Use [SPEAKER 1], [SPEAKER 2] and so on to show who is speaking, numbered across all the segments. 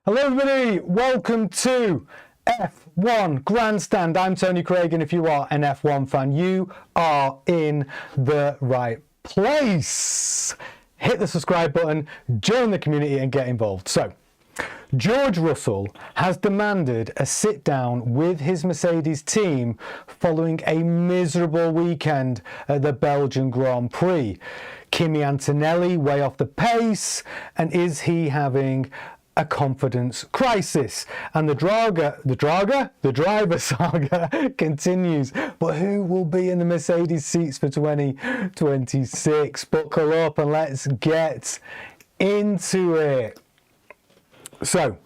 [SPEAKER 1] Hello everybody, welcome to F1 Grandstand. I'm Tony Craig, and if you are an F1 fan, you are in the right place. Hit the subscribe button, join the community and get involved. So, George Russell has demanded a sit down with his Mercedes team following a miserable weekend at the Belgian Grand Prix. Kimi Antonelli way off the pace, and is he having a confidence crisis? And the driver saga continues. But who will be in the Mercedes seats for 2026? Buckle up and let's get into it. So,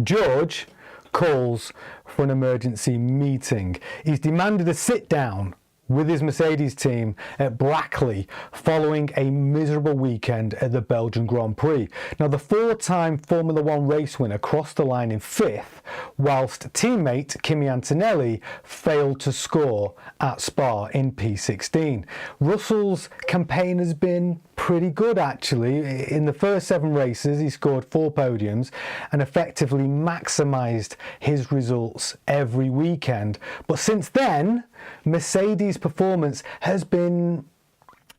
[SPEAKER 1] George calls for an emergency meeting. He's demanded a sit down with his Mercedes team at Brackley following a miserable weekend at the Belgian Grand Prix. Now, the four-time Formula One race winner crossed the line in fifth, whilst teammate Kimi Antonelli failed to score at Spa in P16. Russell's campaign has been pretty good, actually. In the first 7 races, he scored 4 podiums and effectively maximised his results every weekend. But since then, Mercedes' performance has been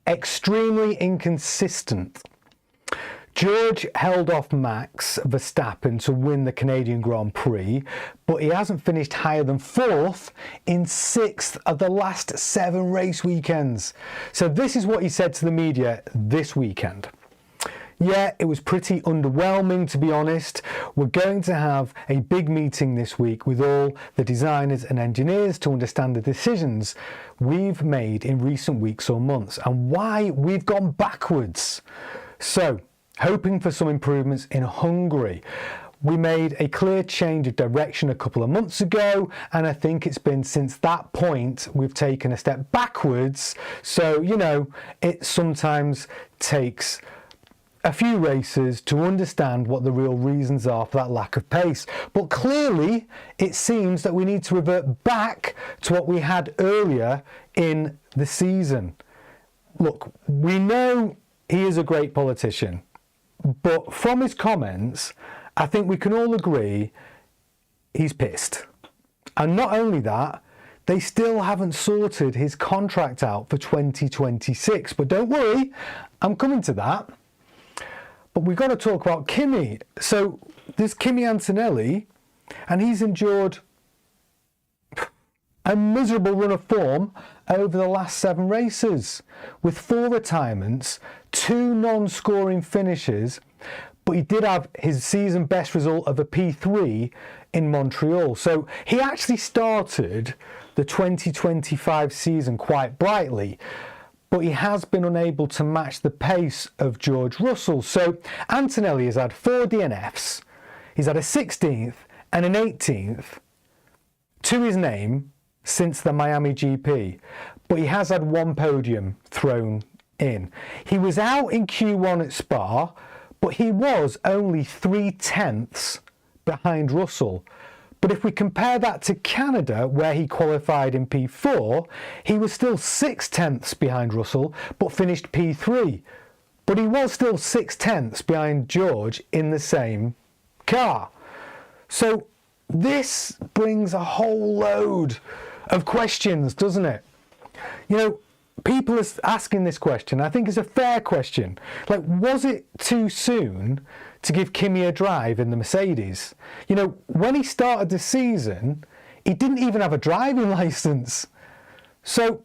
[SPEAKER 1] extremely inconsistent. George held off Max Verstappen to win the Canadian Grand Prix, but he hasn't finished higher than 4th in 6th of the last 7 race weekends. So this is what he said to the media this weekend. Yeah, it was pretty underwhelming, to be honest. We're going to have a big meeting this week with all the designers and engineers to understand the decisions we've made in recent weeks or months and why we've gone backwards. So, hoping for some improvements in Hungary. We made a clear change of direction a couple of months ago, and I think it's been since that point we've taken a step backwards. So, you know, it sometimes takes a few races to understand what the real reasons are for that lack of pace. But clearly, it seems that we need to revert back to what we had earlier in the season. Look, we know he is a great politician, but from his comments, I think we can all agree he's pissed. And not only that, they still haven't sorted his contract out for 2026. But don't worry, I'm coming to that. But we've got to talk about Kimi. So there's Kimi Antonelli, and he's endured a miserable run of form over the last 7 races, with 4 retirements, 2 non-scoring finishes, but he did have his season best result of a P3 in Montreal. So he actually started the 2025 season quite brightly, but he has been unable to match the pace of George Russell. So Antonelli has had 4 DNFs, he's had a 16th and an 18th to his name since the Miami GP, but he has had 1 podium thrown in. He was out in Q1 at Spa, but he was only 3/10 behind Russell. But if we compare that to Canada, where he qualified in P4, he was still 6/10 behind Russell, but finished P3. But he was still 6/10 behind George in the same car. So this brings a whole load of questions, doesn't it? You know, people are asking this question. I think it's a fair question. Like, was it too soon to give Kimi a drive in the Mercedes? You know, when he started the season, he didn't even have a driving license. So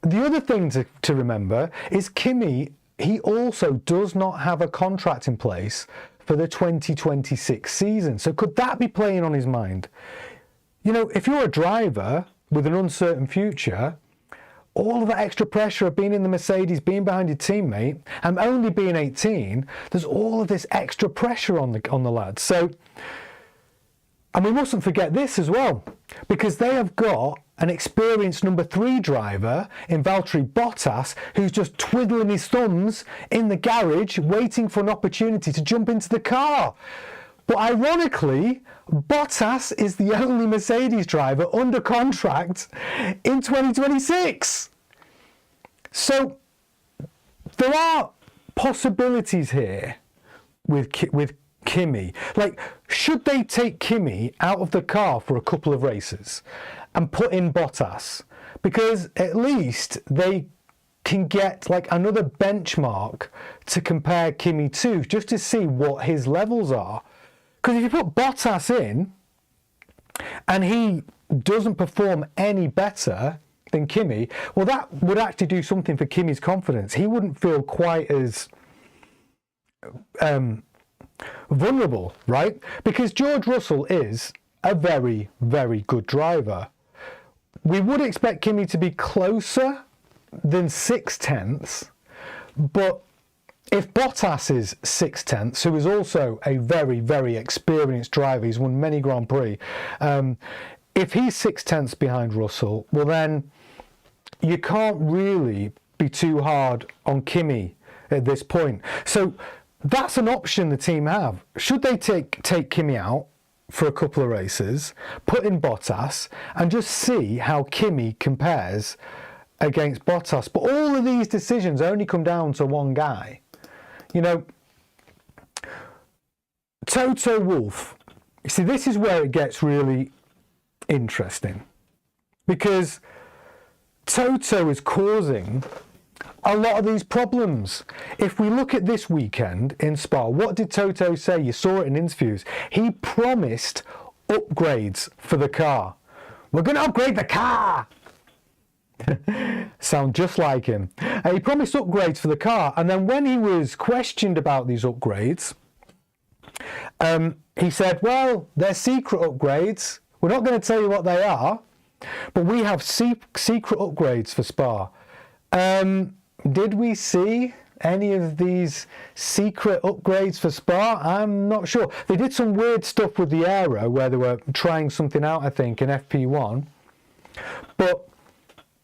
[SPEAKER 1] the other thing to remember is Kimi, he also does not have a contract in place for the 2026 season. So could that be playing on his mind? You know, if you're a driver with an uncertain future, all of that extra pressure of being in the Mercedes, being behind your teammate, and only being 18, there's all of this extra pressure on the lads. So, and we mustn't forget this as well, because they have got an experienced number 3 driver in Valtteri Bottas, who's just twiddling his thumbs in the garage, waiting for an opportunity to jump into the car. But ironically, Bottas is the only Mercedes driver under contract in 2026. So there are possibilities here with Kimi. Like, should they take Kimi out of the car for a couple of races and put in Bottas? Because at least they can get like another benchmark to compare Kimi to, just to see what his levels are. Because if you put Bottas in and he doesn't perform any better than Kimi, well, that would actually do something for Kimi's confidence. He wouldn't feel quite as vulnerable, right? Because George Russell is a very, very good driver. We would expect Kimi to be closer than 6/10, but if Bottas is 6/10, who is also a very, very experienced driver, he's won many Grand Prix, if he's 6/10 behind Russell, well then you can't really be too hard on Kimi at this point. So that's an option the team have. Should they take Kimi out for a couple of races, put in Bottas, and just see how Kimi compares against Bottas? But all of these decisions only come down to one guy. You know, Toto Wolff. You see, this is where it gets really interesting, because Toto is causing a lot of these problems. If we look at this weekend in Spa, what did Toto say? You saw it in interviews. He promised upgrades for the car. We're going to upgrade the car. Sound just like him. He promised upgrades for the car, and then when he was questioned about these upgrades, he said, well, they're secret upgrades. We're not going to tell you what they are, but we have secret upgrades for Spa. Did we see any of these secret upgrades for Spa? I'm not sure. They did some weird stuff with the aero where they were trying something out, I think, in FP1. But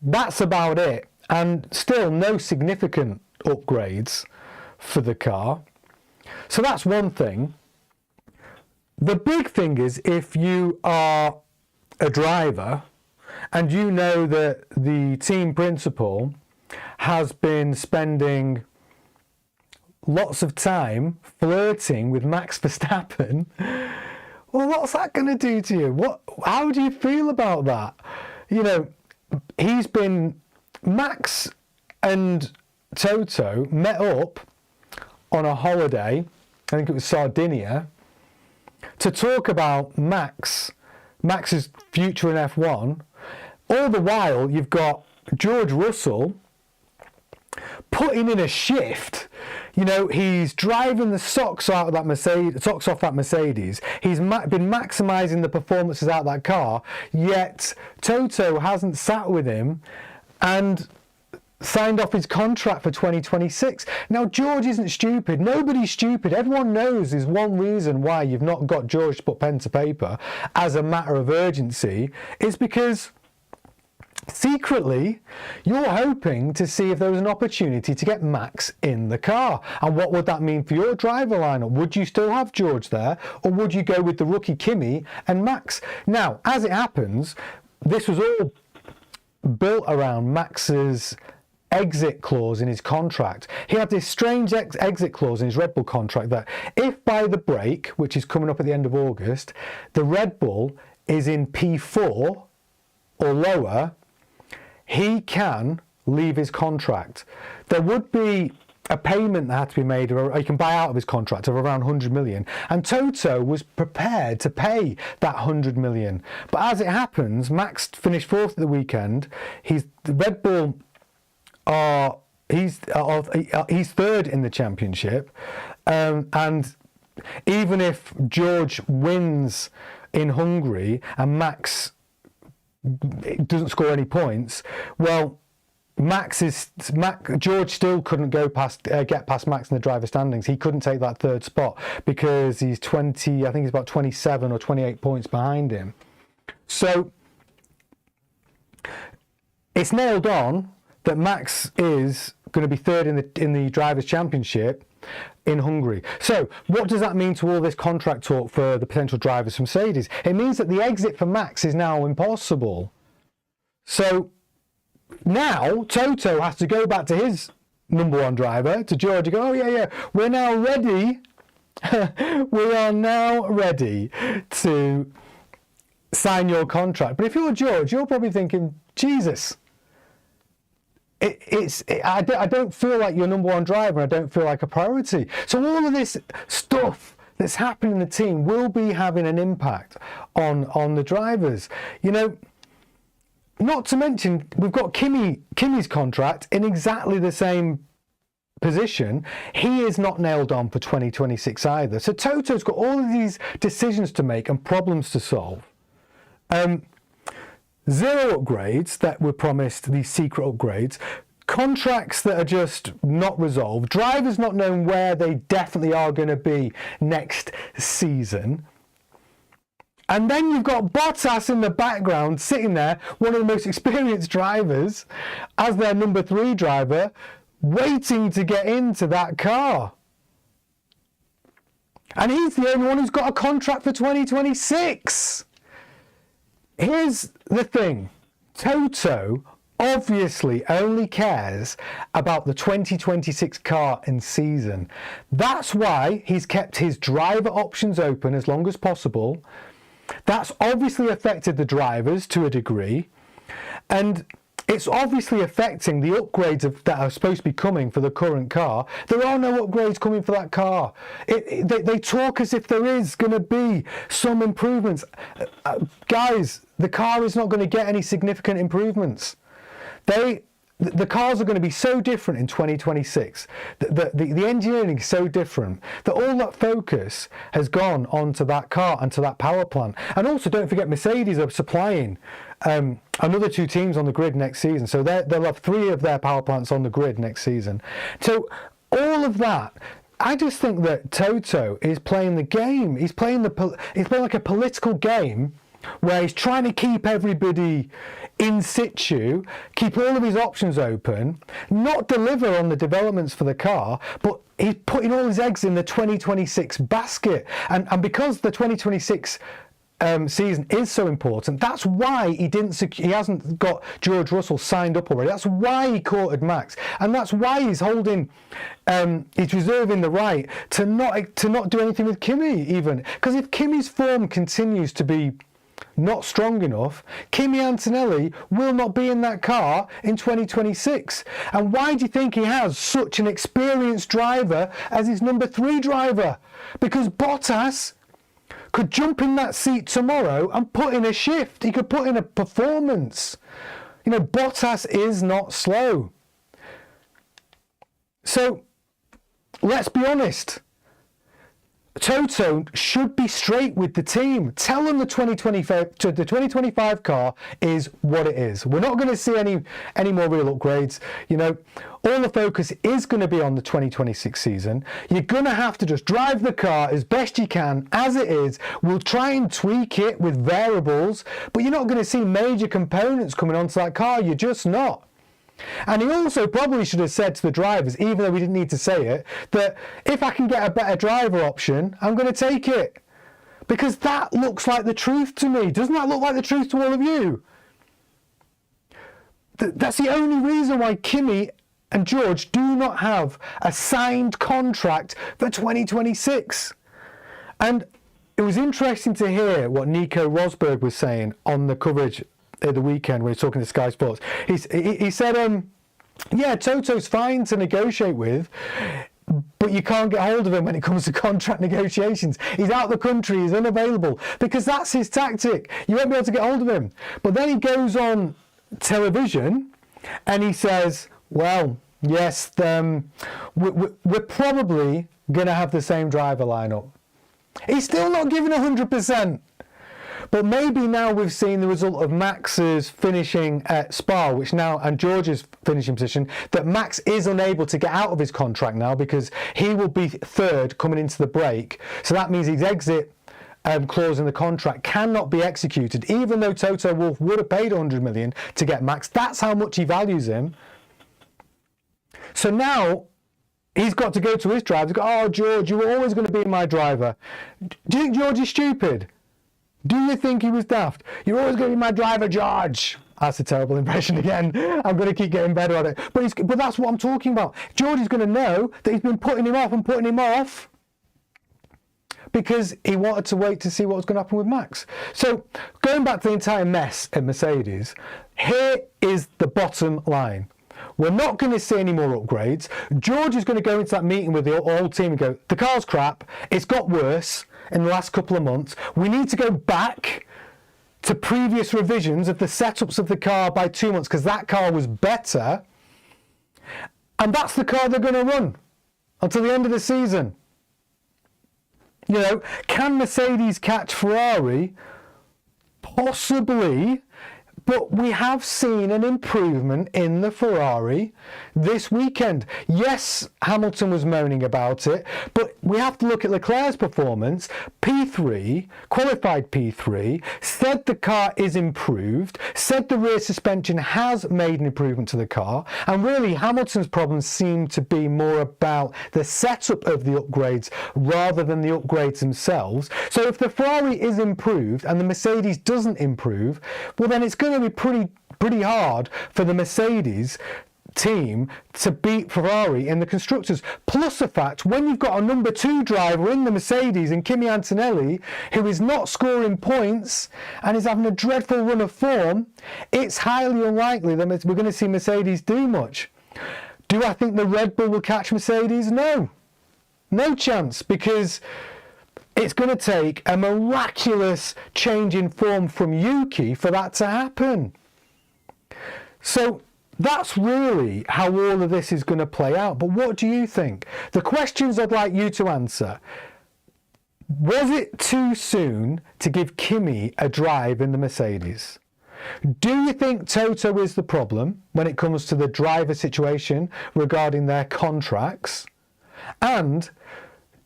[SPEAKER 1] that's about it. And still no significant upgrades for the car. So that's one thing. The big thing is, if you are a driver and you know that the team principal has been spending lots of time flirting with Max Verstappen, well, what's that going to do to you? How do you feel about that? You know, Max and Toto met up on a holiday, I think it was Sardinia, to talk about Max's future in F1. All the while, you've got George Russell putting in a shift. You know, he's driving the socks off that Mercedes. He's been maximising the performances out of that car, yet Toto hasn't sat with him and signed off his contract for 2026. Now, George isn't stupid. Nobody's stupid. Everyone knows there's one reason why you've not got George to put pen to paper as a matter of urgency. It's because secretly you're hoping to see if there was an opportunity to get Max in the car. And what would that mean for your driver lineup? Would you still have George there, or would you go with the rookie Kimi and Max? Now, as it happens, this was all built around Max's exit clause in his contract. He had this strange exit clause in his Red Bull contract that if by the break, which is coming up at the end of August, the Red Bull is in P4 or lower, he can leave his contract. There would be a payment that had to be made, or he can buy out of his contract, of around 100 million. And Toto was prepared to pay that 100 million. But as it happens, Max finished fourth at the weekend. The Red Bull he's third in the championship, and even if George wins in Hungary and Max doesn't score any points, well, George still couldn't get past Max in the driver standings. He couldn't take that third spot because he's I think he's about 27 or 28 points behind him. So it's nailed on that Max is going to be third in the Drivers' Championship in Hungary. So what does that mean to all this contract talk for the potential drivers from Mercedes? It means that the exit for Max is now impossible. So now Toto has to go back to his number one driver, to George, and go, oh yeah, we're now ready we are now ready to sign your contract. But if you're George, you're probably thinking, Jesus, I don't feel like your number one driver. I don't feel like a priority. So all of this stuff that's happening in the team will be having an impact on the drivers. You know, not to mention we've got Kimi's contract in exactly the same position. He is not nailed on for 2026 either. So Toto's got all of these decisions to make and problems to solve. Zero upgrades that were promised, these secret upgrades, contracts that are just not resolved, drivers not knowing where they definitely are going to be next season. And then you've got Bottas in the background sitting there, one of the most experienced drivers, as their number 3 driver, waiting to get into that car. And he's the only one who's got a contract for 2026. Here's the thing. Toto obviously only cares about the 2026 car and season. That's why he's kept his driver options open as long as possible. That's obviously affected the drivers to a degree. And it's obviously affecting the upgrades that are supposed to be coming for the current car. There are no upgrades coming for that car. They talk as if there is going to be some improvements. Guys, the car is not going to get any significant improvements. The cars are going to be so different in 2026. The engineering is so different that all that focus has gone onto that car and to that power plant. And also, don't forget, Mercedes are supplying another 2 teams on the grid next season. So they'll have 3 of their power plants on the grid next season. So all of that, I just think that Toto is playing the game. He's playing like a political game where he's trying to keep everybody in situ, keep all of his options open, not deliver on the developments for the car, but he's putting all his eggs in the 2026 basket. And because the 2026 season is so important, that's why he hasn't got George Russell signed up already. That's why he courted Max, and that's why he's he's reserving the right to not do anything with Kimi even. Because if Kimi's form continues to be not strong enough, Kimi Antonelli will not be in that car in 2026. And why do you think he has such an experienced driver as his number 3 driver? Because Bottas could jump in that seat tomorrow and put in a shift. He could put in a performance. You know, Bottas is not slow. So let's be honest. Toto should be straight with the team. Tell them the 2025 car is what it is. We're not going to see any more real upgrades. You know, all the focus is going to be on the 2026 season. You're going to have to just drive the car as best you can as it is. We'll try and tweak it with variables, but you're not going to see major components coming onto that car. You're just not. And he also probably should have said to the drivers, even though we didn't need to say it, that if I can get a better driver option, I'm going to take it. Because that looks like the truth to me. Doesn't that look like the truth to all of you? That's the only reason why Kimi and George do not have a signed contract for 2026. And it was interesting to hear what Nico Rosberg was saying on the coverage at the weekend when he was talking to Sky Sports. He said, yeah, Toto's fine to negotiate with, but you can't get hold of him when it comes to contract negotiations. He's out of the country, he's unavailable, because that's his tactic. You won't be able to get hold of him. But then he goes on television and he says, well, yes, we're probably going to have the same driver lineup. He's still not giving 100%. But maybe now we've seen the result of Max's finishing at Spa, and George's finishing position, that Max is unable to get out of his contract now because he will be 3rd coming into the break. So that means his exit clause in the contract cannot be executed, even though Toto Wolff would have paid 100 million to get Max. That's how much he values him. So now he's got to go to his driver. Go, oh, George, you were always going to be my driver. Do you think George is stupid? Do you think he was daft? You're always going to be my driver, George. That's a terrible impression again. I'm going to keep getting better at it. But that's what I'm talking about. George is going to know that he's been putting him off and putting him off. because he wanted to wait to see what was going to happen with Max. So going back to the entire mess at Mercedes, here is the bottom line. We're not going to see any more upgrades. George is going to go into that meeting with the whole team and go, the car's crap, it's got worse in the last couple of months. We need to go back to previous revisions of the setups of the car by 2 months because that car was better. And that's the car they're going to run until the end of the season. You know, can Mercedes catch Ferrari? Possibly. But we have seen an improvement in the Ferrari this weekend. Yes, Hamilton was moaning about it, but we have to look at Leclerc's performance. P3, qualified P3, said the car is improved, said the rear suspension has made an improvement to the car, and really Hamilton's problems seem to be more about the setup of the upgrades rather than the upgrades themselves. So if the Ferrari is improved and the Mercedes doesn't improve, well then it's going to be pretty hard for the Mercedes team to beat Ferrari in the constructors. Plus the fact, when you've got a number 2 driver in the Mercedes and Kimi Antonelli, who is not scoring points and is having a dreadful run of form, it's highly unlikely that we're going to see Mercedes do much. Do I think the Red Bull will catch Mercedes? No. No chance, because it's going to take a miraculous change in form from Yuki for that to happen. So that's really how all of this is going to play out. But what do you think? The questions I'd like you to answer. Was it too soon to give Kimi a drive in the Mercedes? Do you think Toto is the problem when it comes to the driver situation regarding their contracts? And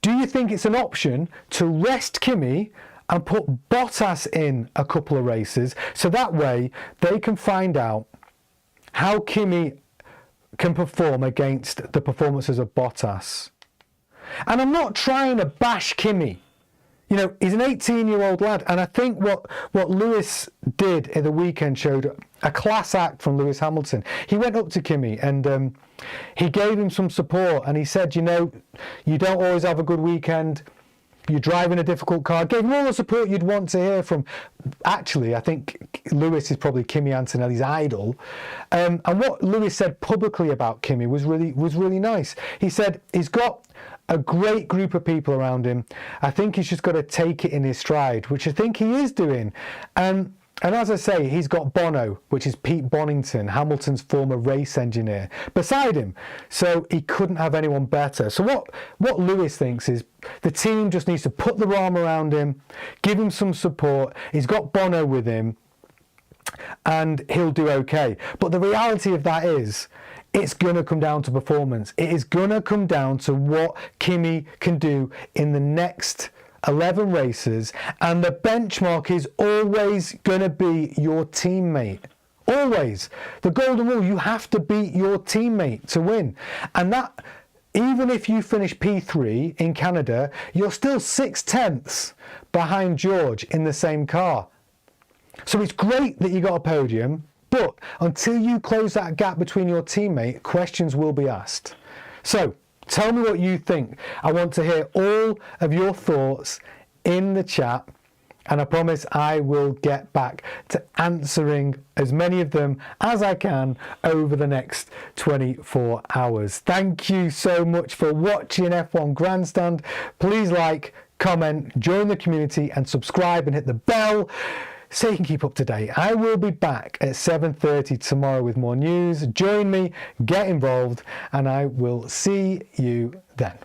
[SPEAKER 1] do you think it's an option to rest Kimi and put Bottas in a couple of races so that way they can find out how Kimi can perform against the performances of Bottas? And I'm not trying to bash Kimi. You know, he's an 18-year-old lad, and I think what Lewis did at the weekend showed a class act from Lewis Hamilton. He went up to Kimi and he gave him some support, and he said, you know, you don't always have a good weekend. You're driving a difficult car. Gave him all the support you'd want to hear from. Actually, I think Lewis is probably Kimi Antonelli's idol. And what Lewis said publicly about Kimi was really nice. He said he's got a great group of people around him. I think he's just got to take it in his stride, which I think he is doing. And as I say, he's got Bono, which is Pete Bonington, Hamilton's former race engineer, beside him. So he couldn't have anyone better. So what Lewis thinks is the team just needs to put their arm around him, give him some support. He's got Bono with him, and he'll do okay. But the reality of that is, it's going to come down to performance. It is going to come down to what Kimi can do in the next 11 races, and the benchmark is always going to be your teammate. Always. The golden rule, you have to beat your teammate to win. And that, even if you finish P3 in Canada, you're still 6/10 behind George in the same car. So it's great that you got a podium, but until you close that gap between your teammate, questions will be asked. So tell me what you think. I want to hear all of your thoughts in the chat, and I promise I will get back to answering as many of them as I can over the next 24 hours. Thank you so much for watching F1 Grandstand. Please like, comment, join the community, and subscribe and hit the bell so you can keep up to date. I will be back at 7:30 tomorrow with more news. Join me, get involved, and I will see you then.